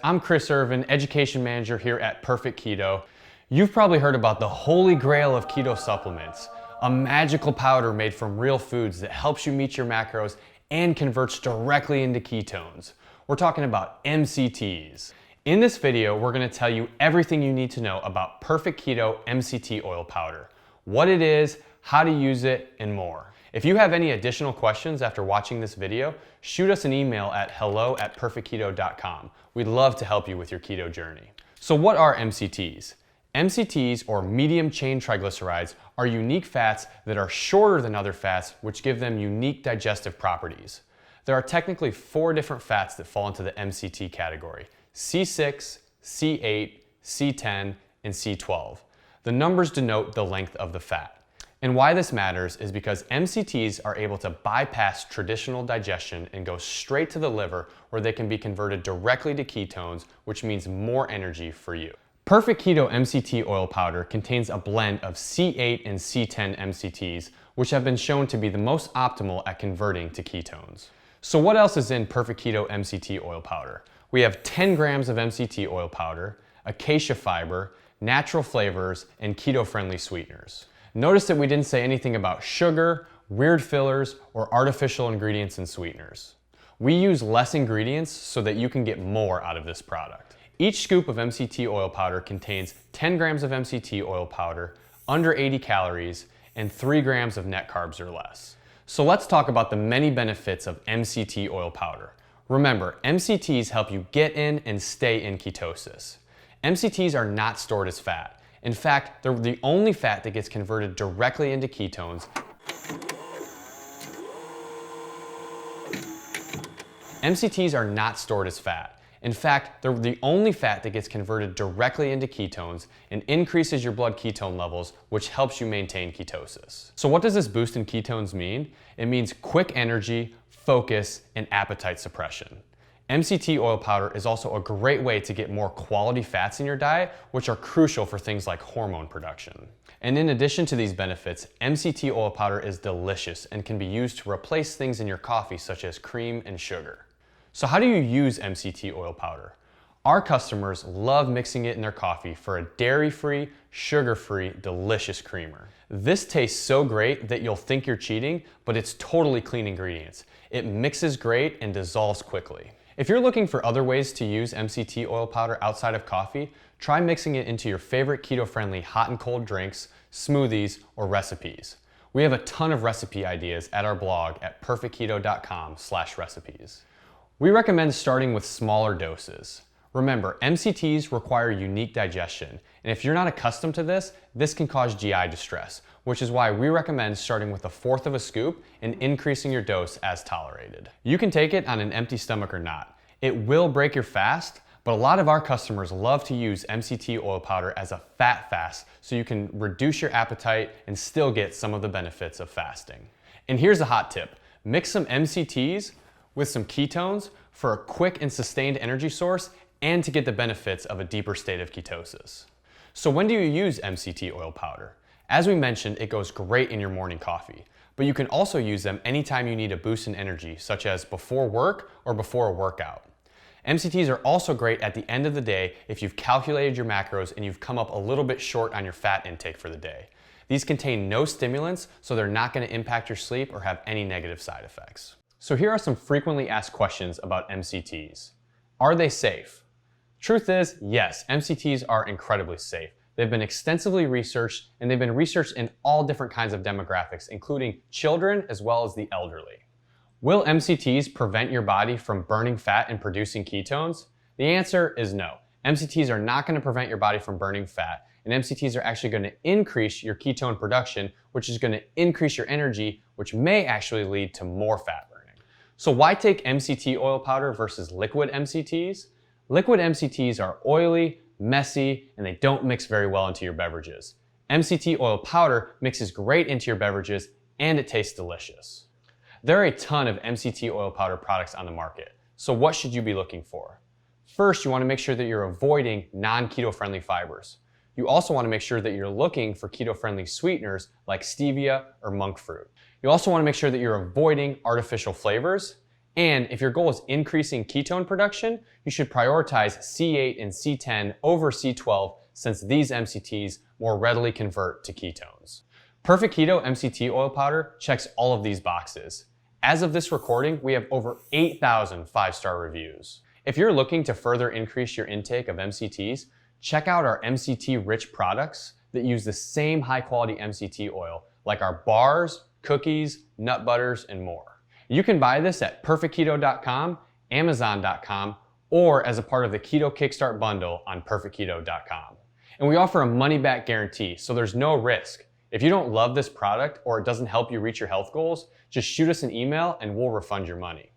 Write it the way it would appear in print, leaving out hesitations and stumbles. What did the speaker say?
I'm Chris Irvin, Education Manager here at Perfect Keto. You've probably heard about the holy grail of keto supplements, a magical powder made from real foods that helps you meet your macros and converts directly into ketones. We're talking about MCTs. In this video, we're going to tell you everything you need to know about Perfect Keto MCT Oil Powder, what it is, how to use it, and more. If you have any additional questions after watching this video, shoot us an email at hello@perfectketo.com. We'd love to help you with your keto journey. So what are MCTs? MCTs, or medium chain triglycerides, are unique fats that are shorter than other fats, which give them unique digestive properties. There are technically 4 different fats that fall into the MCT category: C6, C8, C10, and C12. The numbers denote the length of the fat. And why this matters is because MCTs are able to bypass traditional digestion and go straight to the liver, where they can be converted directly to ketones, which means more energy for you. Perfect Keto MCT Oil Powder contains a blend of C8 and C10 MCTs, which have been shown to be the most optimal at converting to ketones. So what else is in Perfect Keto MCT Oil Powder? We have 10 grams of MCT oil powder, acacia fiber, natural flavors, and keto-friendly sweeteners. Notice that we didn't say anything about sugar, weird fillers, or artificial ingredients and sweeteners. We use less ingredients so that you can get more out of this product. Each scoop of MCT oil powder contains 10 grams of MCT oil powder, under 80 calories, and 3 grams of net carbs or less. So let's talk about the many benefits of MCT oil powder. Remember, MCTs help you get in and stay in ketosis. MCTs are not stored as fat. In fact, they're the only fat that gets converted directly into ketones. MCTs are not stored as fat. In fact, they're the only fat that gets converted directly into ketones and increases your blood ketone levels, which helps you maintain ketosis. So what does this boost in ketones mean? It means quick energy, focus, and appetite suppression. MCT oil powder is also a great way to get more quality fats in your diet, which are crucial for things like hormone production. And in addition to these benefits, MCT oil powder is delicious and can be used to replace things in your coffee such as cream and sugar. So how do you use MCT oil powder? Our customers love mixing it in their coffee for a dairy-free, sugar-free, delicious creamer. This tastes so great that you'll think you're cheating, but it's totally clean ingredients. It mixes great and dissolves quickly. If you're looking for other ways to use MCT oil powder outside of coffee, try mixing it into your favorite keto-friendly hot and cold drinks, smoothies, or recipes. We have a ton of recipe ideas at our blog at perfectketo.com/recipes. We recommend starting with smaller doses. Remember, MCTs require unique digestion, and if you're not accustomed to this, this can cause GI distress, which is why we recommend starting with 1/4 of a scoop and increasing your dose as tolerated. You can take it on an empty stomach or not. It will break your fast, but a lot of our customers love to use MCT oil powder as a fat fast so you can reduce your appetite and still get some of the benefits of fasting. And here's a hot tip. Mix some MCTs with some ketones for a quick and sustained energy source and to get the benefits of a deeper state of ketosis. So when do you use MCT oil powder? As we mentioned, it goes great in your morning coffee, but you can also use them anytime you need a boost in energy, such as before work or before a workout. MCTs are also great at the end of the day if you've calculated your macros and you've come up a little bit short on your fat intake for the day. These contain no stimulants, so they're not going to impact your sleep or have any negative side effects. So here are some frequently asked questions about MCTs. Are they safe? Truth is, yes, MCTs are incredibly safe. They've been extensively researched, and they've been researched in all different kinds of demographics, including children as well as the elderly. Will MCTs prevent your body from burning fat and producing ketones? The answer is no. MCTs are not going to prevent your body from burning fat, and MCTs are actually going to increase your ketone production, which is going to increase your energy, which may actually lead to more fat burning. So why take MCT oil powder versus liquid MCTs? Liquid MCTs are oily, messy, and they don't mix very well into your beverages. MCT oil powder mixes great into your beverages, and it tastes delicious. There are a ton of MCT oil powder products on the market, so what should you be looking for? First, you want to make sure that you're avoiding non-keto friendly fibers. You also want to make sure that you're looking for keto-friendly sweeteners like stevia or monk fruit. You also want to make sure that you're avoiding artificial flavors, And if your goal is increasing ketone production, you should prioritize C8 and C10 over C12 since these MCTs more readily convert to ketones. Perfect Keto MCT Oil Powder checks all of these boxes. As of this recording, we have over 8,000 5-star reviews. If you're looking to further increase your intake of MCTs, check out our MCT-rich products that use the same high-quality MCT oil, like our bars, cookies, nut butters, and more. You can buy this at perfectketo.com, amazon.com, or as a part of the Keto Kickstart bundle on perfectketo.com. And we offer a money-back guarantee, so there's no risk. If you don't love this product or it doesn't help you reach your health goals, just shoot us an email and we'll refund your money.